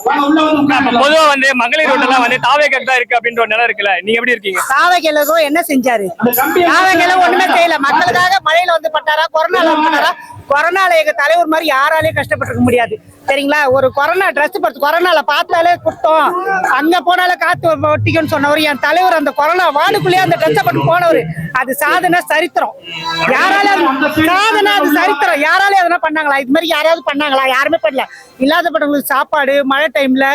பொதுவா வந்து மகளிர் ஓட்டெல்லாம் வந்து தாவேக்கு தான் இருக்கு அப்படின்ற ஒரு நிலை இருக்குல்ல, நீங்க எப்படி இருக்கீங்க? தாவேக்கு என்ன செஞ்சாரு? தாவேக்கு ஒண்ணுமே செய்யல. மக்களுக்காக மழையில வந்து பட்டாரா, கொரோனால பண்ணாரா? கொரோனால எங்க தலைவர் மாதிரி யாராலையும் கஷ்டப்பட்டிருக்க முடியாது, சரிங்களா? ஒரு கொரோனா ட்ரெஸ் படுத்து கொரோனால பார்த்தாலே குத்தம், அங்க போனாலே காத்து ஒட்டிக்கன்னு சொன்னவர் என் தலைவர். அந்த கொரோனா வார்டுக்குள்ளேயே அந்த ட்ரெஸ் பட்டு போனவர். அது சாதனை, சரித்திரம். யாராலும் சாதனை, அது சரித்திரம். யாராலும் எதனா பண்ணாங்களா? இது மாதிரி யாராவது பண்ணாங்களா? யாருமே பண்ணல. இல்லாதப்பட்டவங்களுக்கு சாப்பாடு மழை டைம்ல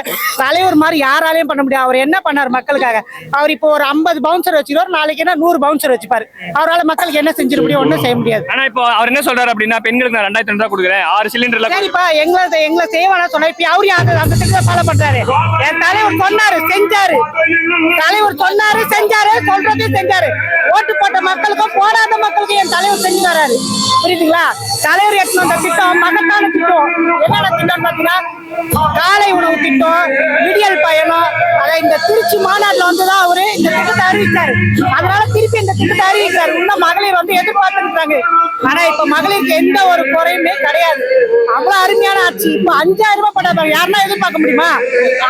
தலைவர் மாதிரி யாராலையும் பண்ண முடியாது. அவர் என்ன பண்ணார் மக்களுக்காக? அவர் இப்போ ஒரு 50 பவுன்சர் வச்சுருவார், நாளைக்கு என்ன 100 பவுன்சர் வச்சுப்பாரு. அவரால் மக்களுக்கு என்ன செஞ்சிட முடியும்? ஒன்றும் செய்ய முடியாது. ஆனா இப்போ அவர் என்ன சொல்றாரு அப்படின்னா, பெண்களுக்கு நான் 2000 ரூபாய் கொடுக்குறேன், 6 சிலிண்டர்ல. சரிப்பா, எங்களை செய்வானா சொன்னா இப்ப அவரு அந்த திட்டத்தை ஃபாலோ பண்றாரு. என் தலைவர் சொன்னாரு, செஞ்சாரு. தலைவர் சொன்னாரு, செஞ்சாரு, சொல்றதையும் செஞ்சாரு. ஓட்டு போட்ட மக்களுக்கும் போடாத மக்களுக்கும் என் தலைவர் செஞ்சு தராரு, புரியுதுங்களா? தலைவர் எடுத்து வந்த திட்டம் மகத்தான திட்டம். என்னென்ன திட்டம் பாத்தீங்கன்னா, காலை உணவு திட்டம், விடியல் பயணம். அதை இந்த திருச்சி மாநாட்டில் வந்துதான் அவரு இந்த திட்டத்தை அறிவிச்சாரு. அதனால திருப்பி இந்த திட்டத்தை அறிவிச்சாரு. இன்னும் மகளிர் வந்து எதிர்பார்த்துருக்காங்க. ஆனா இப்ப மகளிருக்கு எந்த ஒரு குறையுமே கிடையாது. அவ்வளவு அருமையான ஆட்சி. இப்ப 5000 ரூபாய் பட்டாங்க, யாருன்னா எதிர்பார்க்க முடியுமா?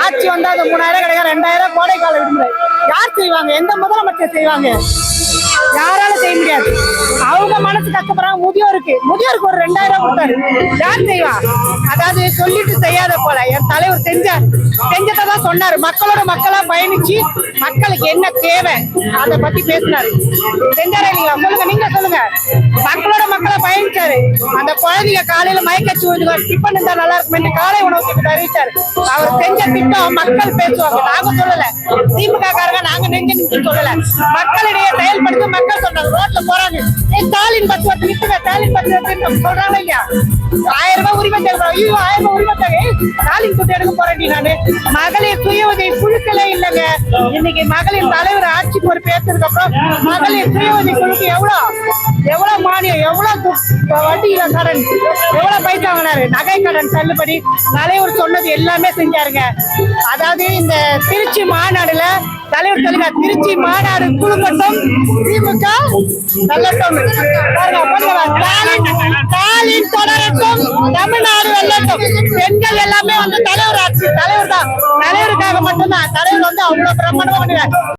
ஆட்சி வந்தா அது 3000 கிடையாது, 2000 கோடை கால விடுமுறை. யார் செய்வாங்க? எந்த முதலமைச்சர் செய்வாங்க? யாராலும் செய்ய முடியாது. அவங்க மனசு கஷ்டப்படுறாங்க. முதியோருக்கு ஒரு 2000 கொடுத்தாரு. யார் செய்வா? அதாவது சொல்லிட்டு செய்யாத போல என் தலைவர் செஞ்சார். செஞ்சதான் சொன்னாரு. மக்களோட மக்களா பயணிச்சு மக்களுக்கு என்ன தேவை அதை பத்தி பேசினாரு. செஞ்சாரா இல்லையா? சொல்லுங்க, நீங்க சொல்லுங்க. மக்களோட மக்களா பயணிச்சாரு. அந்த குழந்தைங்க காலையில மயக்கச்சு டிஃபன் இருந்தா நல்லா இருக்கும் காலை உணவு திட்டம் அறிவிச்சாரு. அவர் செஞ்ச திட்டம் மக்கள் பேசுவாங்க, நாங்க சொல்லல. திமுக காரங்க நாங்க நெஞ்சு நின்று சொல்லல. மக்களிடையே செயல்படுத்த மக்கள் சொன்னாங்க. ரோட்ல போறாங்க, ஸ்டாலின் பஸ் வந்து நிற்குங்க, ஸ்டாலின் பஸ் சொல்றாங்க இல்லையா? 1000 ரூபாய் உரிமை தேவை. 1000 ரூபாய் உரிமை தேவை. ஸ்டாலின் கூட்டு எடுக்க போறேன். நானு மகளிர் சுய உதவி குழுக்களே இல்லைங்க. இன்னைக்கு மகளிர் தலைவர் ஆட்சி பொறுப்பு ஏற்றதுக்கு அப்புறம் மகளிர் சுய உதவி குழுக்கு எவ்வளவு மானியம், எவ்வளவு வட்டியில கடன், எவ்வளவு பைசா வாங்கினாரு. நகை கடன் தள்ளுபடி தலைவர் சொன்னது எல்லாமே செஞ்சாருங்க. அதாவது இந்த திருச்சி மாநாடுல தலைவர் சொல்லுங்க, திருச்சி மாநாடு குழுக்கட்டும், திமுக வெல்லட்டும், ஸ்டாலின் தொடரட்டும், தமிழ்நாடு வெல்லட்டும். பெண்கள் எல்லாமே வந்து தலைவர் ஆட்சி, தலைவர் தான். தலைவருக்காக மட்டும்தான். தலைவர் வந்து அவ்வளவு பிரமாண்டமா பண்ணுவார்.